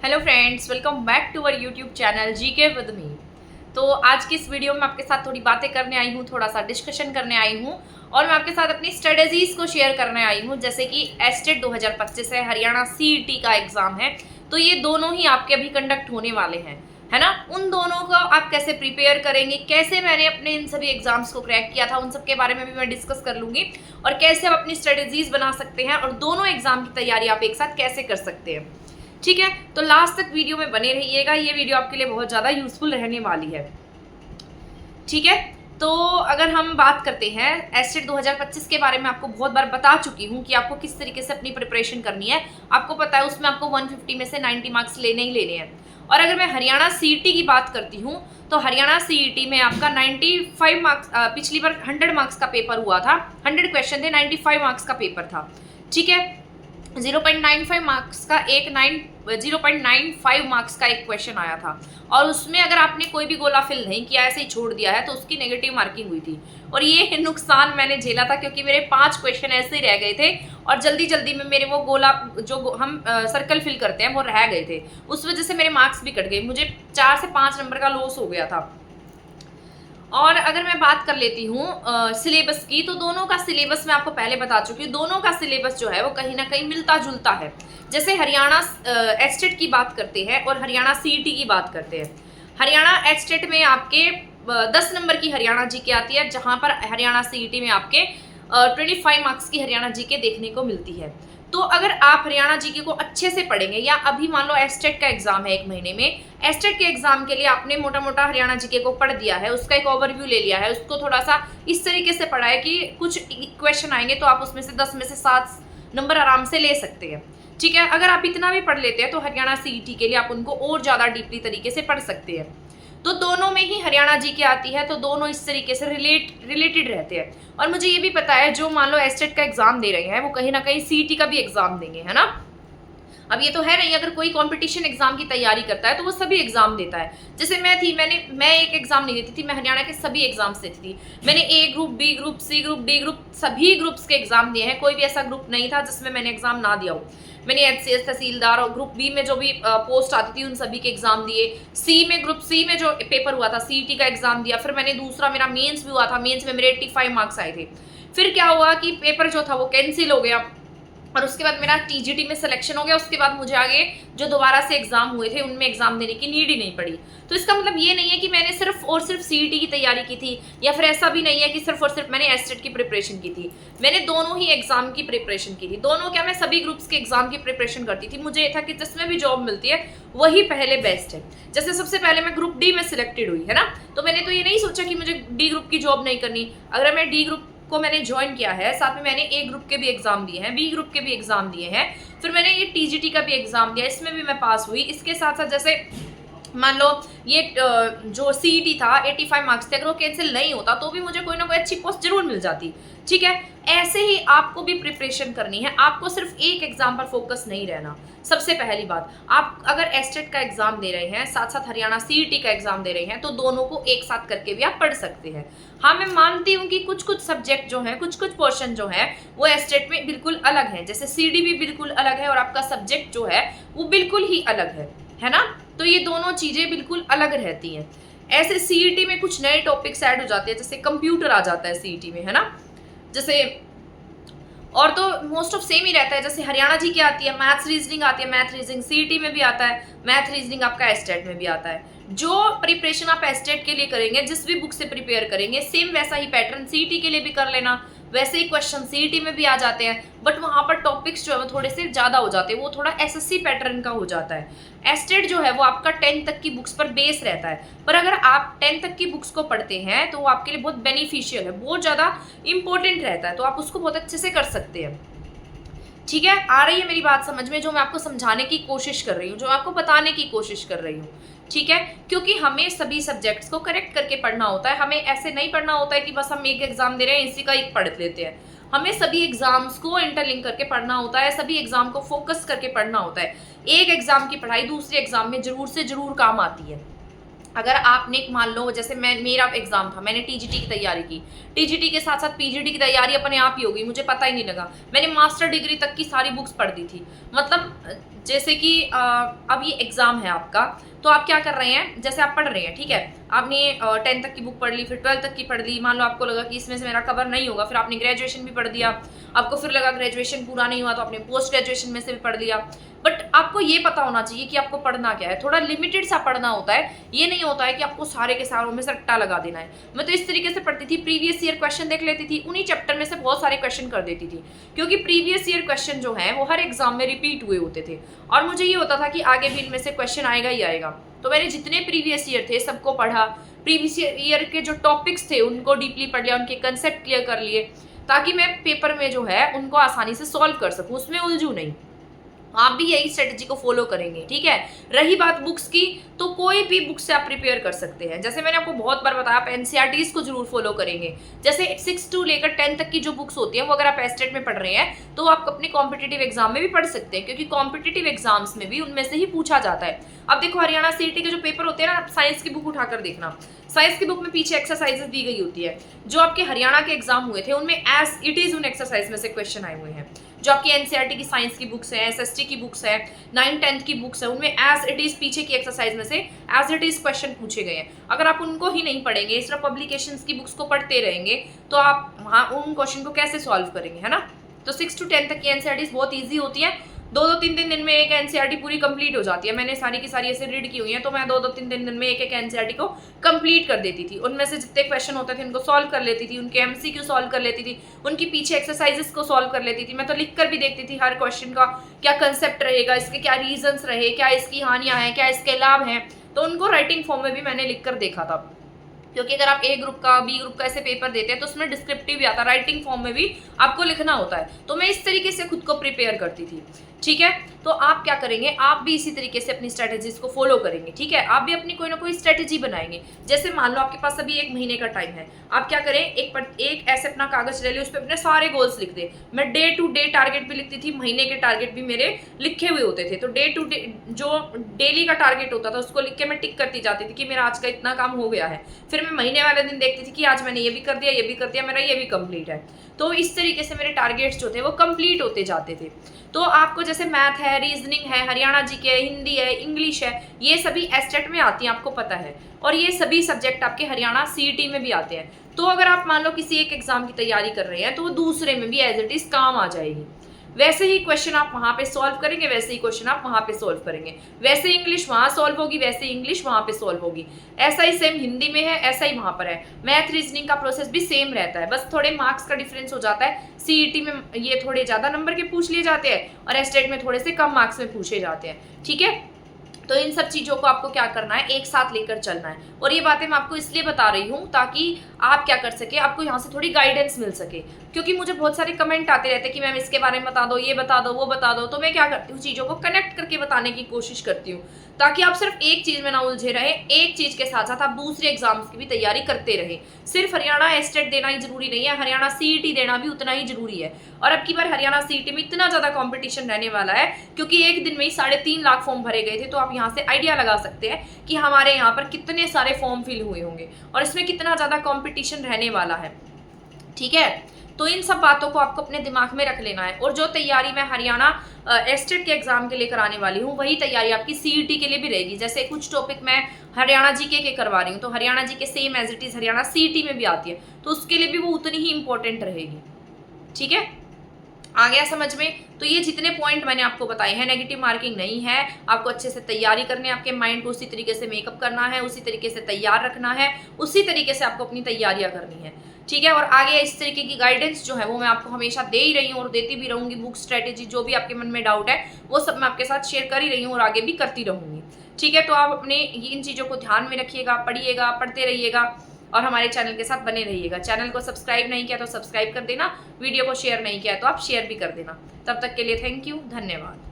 Hello friends, welcome back to our YouTube channel GK with me. तो आज की इस वीडियो में आपके साथ थोड़ी बातें करने आई हूँ, थोड़ा सा डिस्कशन करने आई हूँ और मैं आपके साथ अपनी स्ट्रेटजीज को शेयर करने आई हूँ। जैसे कि एस्टेट 2025 है, हरियाणा सीईटी का एग्जाम है, तो ये दोनों ही आपके अभी कंडक्ट होने वाले हैं, है ना। उन दोनों को आप कैसे प्रिपेयर करेंगे, कैसे मैंने अपने इन सभी एग्जाम्स को क्रैक किया था, उन सब के बारे में भी मैं डिस्कस कर लूंगी और कैसे आप अपनी स्ट्रेटजीज बना सकते हैं और दोनों एग्जाम की तैयारी आप एक साथ कैसे कर सकते हैं। ठीक है, तो लास्ट तक वीडियो में बने रहिएगा, ये वीडियो आपके लिए बहुत ज़्यादा यूजफुल रहने वाली है। ठीक है, तो अगर हम बात करते हैं एस्टेट 2025 के बारे में, आपको बहुत बार बता चुकी हूँ कि आपको किस तरीके से अपनी प्रिपरेशन करनी है। आपको पता है उसमें आपको 150 में से 90 मार्क्स लेने ही लेने हैं। और अगर मैं हरियाणा सीईटी की बात करती हूँ तो हरियाणा सीईटी में आपका 95 मार्क्स, पिछली बार 100 मार्क्स का पेपर हुआ था, 100 क्वेश्चन थे, 95 मार्क्स का पेपर था। ठीक है, 0.95 मार्क्स का 0.95 मार्क्स का एक क्वेश्चन आया था और उसमें अगर आपने कोई भी गोला फिल नहीं किया, ऐसे ही छोड़ दिया है, तो उसकी नेगेटिव मार्किंग हुई थी। और ये नुकसान मैंने झेला था क्योंकि मेरे 5 क्वेश्चन ऐसे ही रह गए थे और जल्दी जल्दी में मेरे वो गोला जो हम सर्कल फिल करते हैं वो रह गए थे। उस वजह से मेरे मार्क्स भी कट गए, मुझे 4 से 5 नंबर का लॉस हो गया था। और अगर मैं बात कर लेती हूँ सिलेबस की, तो दोनों का सिलेबस मैं आपको पहले बता चुकी हूँ। दोनों का सिलेबस जो है वो कहीं ना कहीं मिलता जुलता है। जैसे हरियाणा एस्टेट की बात करते हैं और हरियाणा सीईटी की बात करते हैं। हरियाणा एस्टेट में आपके 10 नंबर की हरियाणा जीके आती है, जहाँ पर हरियाणा सीईटी में आपके 25 मार्क्स की हरियाणा जीके देखने को मिलती है। तो अगर आप हरियाणा जीके को अच्छे से पढ़ेंगे, या अभी मान लो एस्टेट का एग्जाम है 1 महीने में, एस्टेट के एग्जाम के लिए आपने मोटा मोटा हरियाणा जीके को पढ़ दिया है, उसका एक ओवरव्यू ले लिया है, उसको थोड़ा सा इस तरीके से पढ़ा है कि कुछ क्वेश्चन आएंगे तो आप उसमें से 10 में से 7 नंबर आराम से ले सकते हैं। ठीक है, अगर आप इतना भी पढ़ लेते हैं तो हरियाणा सीईटी के लिए आप उनको और ज्यादा डीपली तरीके से पढ़ सकते हैं। तो दोनों में ही हरियाणा जीके आती है, तो दोनों इस तरीके से रिलेटेड रहते हैं। और मुझे ये भी पता है जो मान लो एस्टेट का एग्जाम दे रहे हैं वो कहीं ना कहीं सीईटी का भी एग्जाम देंगे, है ना। अब ये तो है नहीं, अगर कोई कंपटीशन एग्जाम की तैयारी करता है तो वो सभी एग्जाम देता है। जैसे मैं एक एग्जाम नहीं देती थी, मैं हरियाणा के सभी एग्जाम्स देती थी। मैंने A group, B group, C group, D group, सभी ग्रुप्स के एग्जाम दिए हैं। कोई भी ऐसा ग्रुप नहीं था जिसमें मैंने एग्जाम ना दिया हो। मैंने एचसीएस तहसीलदार और ग्रुप बी में जो भी पोस्ट आती थी उन सभी के एग्जाम दिए। सी में, ग्रुप सी में जो पेपर हुआ था सीईटी का एग्जाम दिया। फिर मैंने दूसरा, मेरा मेंस भी हुआ था, मेंस में मेरे 85 मार्क्स आए थे। फिर क्या हुआ कि पेपर जो था वो कैंसिल हो गया और उसके बाद मेरा टीजीटी में सिलेक्शन हो गया। उसके बाद मुझे आगे जो दोबारा से एग्जाम हुए थे उनमें एग्जाम देने की नीड ही नहीं पड़ी। तो इसका मतलब ये नहीं है कि मैंने सिर्फ और सिर्फ सीईटी की तैयारी की थी, या फिर ऐसा भी नहीं है कि सिर्फ और सिर्फ मैंने एस्टेट की प्रिपरेशन की थी। मैंने दोनों ही एग्जाम की प्रिपरेशन की थी। दोनों क्या, मैं सभी ग्रुप्स के एग्जाम की प्रिपरेशन करती थी। मुझे ये था कि जिसमें भी जॉब मिलती है वही पहले बेस्ट है। जैसे सबसे पहले मैं ग्रुप डी में सिलेक्टेड हुई, है ना, तो मैंने तो ये नहीं सोचा कि मुझे डी ग्रुप की जॉब नहीं करनी। अगर मैं डी ग्रुप को मैंने ज्वाइन किया है, साथ में मैंने ए ग्रुप के भी एग्जाम दिए हैं, बी ग्रुप के भी एग्जाम दिए हैं, फिर मैंने ये टीजीटी का भी एग्जाम दिया, इसमें भी मैं पास हुई। इसके साथ साथ जैसे मान लो ये जो सीईटी था 85 मार्क्स थे, अगर वो कैंसिल नहीं होता तो भी मुझे कोई ना कोई अच्छी पोस्ट जरूर मिल जाती। ठीक है, ऐसे ही आपको भी प्रिपरेशन करनी है। आपको सिर्फ एक एग्जाम पर फोकस नहीं रहना। सबसे पहली बात, आप अगर एस्टेट का एग्जाम दे रहे हैं, साथ साथ हरियाणा सीईटी का एग्जाम दे रहे हैं, तो दोनों को एक साथ करके भी आप पढ़ सकते हैं। हाँ, मैं मानती हूँ कि कुछ कुछ सब्जेक्ट जो हैं, कुछ कुछ पोर्शन जो है वो एस्टेट में बिल्कुल अलग है। जैसे सीडी भी बिल्कुल अलग है और आपका सब्जेक्ट जो है वो बिल्कुल ही अलग है ना। तो ये दोनों चीजें बिल्कुल अलग रहती हैं। ऐसे सीईटी में कुछ नए टॉपिक्स ऐड हो जाते हैं, जैसे कंप्यूटर आ जाता है सीईटी में, है ना। जैसे और तो मोस्ट ऑफ सेम ही रहता है। जैसे हरियाणा जी की आती है मैथ्स रीजनिंग, आती है मैथ रीजनिंग, सीईटी में भी आता है मैथ रीजनिंग, आपका एस्टेट में भी आता है। जो प्रिपरेशन आप एस्टेट के लिए करेंगे, जिस भी बुक से प्रिपेयर करेंगे, सेम वैसा ही पैटर्न सीईटी के लिए भी कर लेना। वैसे ही क्वेश्चन सीईटी में भी आ जाते हैं, बट वहां पर टॉपिक्स जो है वो थोड़े से ज्यादा हो जाते हैं, वो थोड़ा एसएससी पैटर्न का हो जाता है। एस्टेट जो है वो आपका 10 तक की बुक्स पर बेस रहता है, पर अगर आप 10 तक की बुक्स को पढ़ते हैं तो वो आपके लिए बहुत बेनिफिशियल है, बहुत ज्यादा इंपॉर्टेंट रहता है, तो आप उसको बहुत अच्छे से कर सकते हैं। ठीक है, आ रही है मेरी बात समझ में, जो मैं आपको समझाने की कोशिश कर रही हूँ, जो आपको बताने की कोशिश कर रही हूँ। ठीक है, क्योंकि हमें सभी सब्जेक्ट्स को करेक्ट करके पढ़ना होता है। हमें ऐसे नहीं पढ़ना होता है कि बस हम एक एग्जाम दे रहे हैं इसी का एक पढ़ लेते हैं। हमें सभी एग्जाम्स को इंटरलिंक करके पढ़ना होता है, सभी एग्जाम को फोकस करके पढ़ना होता है। एक एग्जाम की पढ़ाई दूसरे एग्जाम में जरूर से जरूर काम आती है। अगर आपने मान लो, जैसे मेरा एग्जाम था, मैंने टीजीटी की तैयारी की, टीजीटी के साथ साथ पीजीटी की तैयारी अपने आप ही हो गई, मुझे पता ही नहीं लगा। मैंने मास्टर डिग्री तक की सारी बुक्स पढ़ दी थी। मतलब जैसे कि अब ये एग्जाम है आपका, तो आप क्या कर रहे हैं, जैसे आप पढ़ रहे हैं, ठीक है, आपने 10th तक की बुक पढ़ ली, फिर 12th तक की पढ़ ली, मान लो आपको लगा कि इसमें से मेरा कवर नहीं होगा, फिर आपने ग्रेजुएशन भी पढ़ दिया, आपको फिर लगा ग्रेजुएशन पूरा नहीं हुआ तो आपने पोस्ट ग्रेजुएशन में से भी पढ़ लिया। बट आपको ये पता होना चाहिए कि आपको पढ़ना क्या है, थोड़ा लिमिटेड सा पढ़ना होता है, ये नहीं होता है कि आपको सारे के सारों में से रट्टा लगा देना है। मैं तो इस तरीके से पढ़ती थी, प्रीवियस ईयर क्वेश्चन देख लेती थी, उन्हीं चैप्टर में से बहुत सारे क्वेश्चन कर देती थी, क्योंकि प्रीवियस ईयर क्वेश्चन जो है वो हर एग्जाम में रिपीट हुए होते थे और मुझे ये होता था कि आगे भी इनमें से क्वेश्चन आएगा ही आएगा। तो मैंने जितने प्रीवियस ईयर थे सबको पढ़ा, प्रीवियस ईयर के जो टॉपिक्स थे उनको डीपली पढ़ लिया, उनके कंसेप्ट क्लियर कर लिए, ताकि मैं पेपर में जो है उनको आसानी से सॉल्व कर सकूं, उसमें उलझूं नहीं। आप भी यही स्ट्रेटजी को फॉलो करेंगे, ठीक है। रही बात बुक्स की, तो कोई भी बुक से आप प्रिपेयर कर सकते हैं। जैसे मैंने आपको बहुत बार बताया, आप एनसीईआरटीज को जरूर फॉलो करेंगे। जैसे 6 to लेकर 10 तक की जो बुक्स होती हैं वो अगर आप एस्टेट में पढ़ रहे हैं तो आप अपने कॉम्पिटिटिव एग्जाम में भी पढ़ सकते हैं, क्योंकि कॉम्पिटिटिव एग्जाम्स में भी उनमें से ही पूछा जाता है। अब देखो हरियाणा सीईटी के जो पेपर होते हैं ना, आप साइंस की बुक उठाकर देखना, साइंस की बुक में पीछे एक्सरसाइजेस दी गई होती है। जो आपके हरियाणा के एग्जाम हुए थे उनमें एज इट इज उन एक्सरसाइज में से क्वेश्चन आए हुए हैं। जो आपकी एनसीईआरटी की साइंस की बुक्स है, एसएसटी की बुक्स है, 9th-10th की बुक्स है, उनमें एज इट इज पीछे की एक्सरसाइज में से एज इट इज क्वेश्चन पूछे गए हैं। अगर आप उनको ही नहीं पढ़ेंगे, सिर्फ पब्लिकेशंस की बुक्स को पढ़ते रहेंगे, तो आप वहाँ उन क्वेश्चन को कैसे सॉल्व करेंगे, है ना। तो 6 to 10 तक की एनसीईआरटी बहुत ईजी होती है, 2-2 3-3 दिन में एक एनसीईआरटी पूरी कंप्लीट हो जाती है। मैंने सारी की सारी ऐसे रीड की हुई है, तो मैं 2-2 3-3 दिन में एक एनसीईआरटी को कंप्लीट कर देती थी। उनमें से जितने क्वेश्चन होते थे उनको सॉल्व कर लेती थी, उनके एमसीक्यू सॉल्व कर लेती थी, उनकी पीछे एक्सरसाइजेस को सॉल्व कर लेती थी। मैं तो लिख कर भी देखती थी हर क्वेश्चन का क्या कंसेप्ट रहेगा, इसके क्या रीजंस रहे, क्या इसकी हानियां हैं, क्या इसके लाभ हैं, तो उनको राइटिंग फॉर्म में भी मैंने लिख कर देखा था। क्योंकि अगर आप ए ग्रुप का, बी ग्रुप का ऐसे पेपर देते हैं तो उसमें डिस्क्रिप्टिव भी आता है, राइटिंग फॉर्म में भी आपको लिखना होता है। तो मैं इस तरीके से खुद को प्रिपेयर करती थी, ठीक है। तो आप क्या करेंगे, आप भी इसी तरीके से अपनी स्ट्रेटेजीज को फॉलो करेंगे, ठीक है। आप भी अपनी कोई ना कोई स्ट्रेटेजी बनाएंगे। जैसे मान लो आपके पास अभी 1 महीने का टाइम है, आप क्या करें, एक ऐसे अपना कागज ले ले, उस पर अपने सारे गोल्स लिख दे। मैं डे टू डे टारगेट भी लिखती थी, महीने के टारगेट भी मेरे लिखे हुए होते थे। तो डे टू डे जो डेली का टारगेट होता था उसको लिख के मैं टिक करती जाती थी कि मेरा आज का इतना काम हो गया है। फिर मैं महीने वाले दिन देखती थी कि आज मैंने ये भी कर दिया, ये भी कर दिया, मेरा ये भी कंप्लीट है। तो इस तरीके से मेरे टारगेट्स जो थे वो कंप्लीट होते जाते थे। तो आपको जैसे मैथ है, रीजनिंग है, हरियाणा जीके है, हिंदी है, इंग्लिश है, ये सभी एस्टेट में आती हैं, आपको पता है। और ये सभी सब्जेक्ट आपके हरियाणा सीईटी में भी आते हैं। तो अगर आप मान लो किसी एक एग्जाम की तैयारी कर रहे हैं तो वो दूसरे में भी एज इट इज काम आ जाएगी। वैसे ही क्वेश्चन आप वहाँ पे सॉल्व करेंगे, वैसे ही क्वेश्चन आप वहाँ पे सॉल्व करेंगे। वैसे इंग्लिश वहाँ सॉल्व होगी, वैसे इंग्लिश वहाँ पे सॉल्व होगी। ऐसा ही सेम हिंदी में है, ऐसा ही वहाँ पर है। मैथ रीजनिंग का प्रोसेस भी सेम रहता है, बस थोड़े मार्क्स का डिफरेंस हो जाता है। सीईटी में ये थोड़े ज़्यादा नंबर के पूछ लिए जाते हैं और एस्टेट में थोड़े से कम मार्क्स में पूछे जाते हैं, ठीक है। तो इन सब चीज़ों को आपको क्या करना है, एक साथ लेकर चलना है। और ये बातें मैं आपको इसलिए बता रही हूँ ताकि आप क्या कर सके, आपको यहाँ से थोड़ी गाइडेंस मिल सके। क्योंकि मुझे बहुत सारे कमेंट आते रहते हैं कि मैम इसके बारे में बता दो, ये बता दो, वो बता दो। तो मैं क्या करती हूँ, चीज़ों को कनेक्ट करके बताने की कोशिश करती हूँ, ताकि आप सिर्फ एक चीज़ में ना उलझे रहे, एक चीज़ के साथ साथ आप दूसरे एग्जाम्स की भी तैयारी करते रहें। सिर्फ हरियाणा एस्टेट देना ही जरूरी नहीं है, हरियाणा सीईटी देना भी उतना ही जरूरी है। और अब की बार हरियाणा सीईटी में इतना ज़्यादा कॉम्पिटिशन रहने वाला है, क्योंकि एक दिन में ही 3.5 लाख फॉर्म भरे गए थे। तो आप यहाँ से आइडिया लगा सकते हैं कि हमारे यहाँ पर कितने सारे फॉर्म फिल हुए होंगे और इसमें कितना ज़्यादा कॉम्पिटिशन रहने वाला है, ठीक है। तो इन सब बातों को आपको अपने दिमाग में रख लेना है। और जो तैयारी मैं हरियाणा एस्टेट के एग्जाम के लिए कराने वाली हूँ, वही तैयारी आपकी सीईटी के लिए भी रहेगी। जैसे कुछ टॉपिक मैं हरियाणा जीके के करवा रही हूँ, तो Haryana GK same as it is Haryana CET में भी आती है, तो उसके लिए भी वो उतनी ही इंपॉर्टेंट रहेगी, ठीक है। आ गया समझ में। तो ये जितने पॉइंट मैंने आपको बताए हैं, नेगेटिव मार्किंग नहीं है। आपको अच्छे से तैयारी करनी है, आपके माइंड को उसी तरीके से मेकअप करना है, उसी तरीके से तैयार रखना है, उसी तरीके से आपको अपनी तैयारियां करनी है, ठीक है। और आगे इस तरीके की गाइडेंस जो है वो मैं आपको हमेशा दे ही रही हूँ और देती भी रहूँगी। बुक स्ट्रेटेजी जो भी आपके मन में डाउट है वो सब मैं आपके साथ शेयर कर ही रही हूँ और आगे भी करती रहूँगी, ठीक है। तो आप अपने इन चीज़ों को ध्यान में रखिएगा, पढ़िएगा, पढ़ते रहिएगा और हमारे चैनल के साथ बने रहिएगा। चैनल को सब्सक्राइब नहीं किया तो सब्सक्राइब कर देना, वीडियो को शेयर नहीं किया तो आप शेयर भी कर देना। तब तक के लिए थैंक यू, धन्यवाद।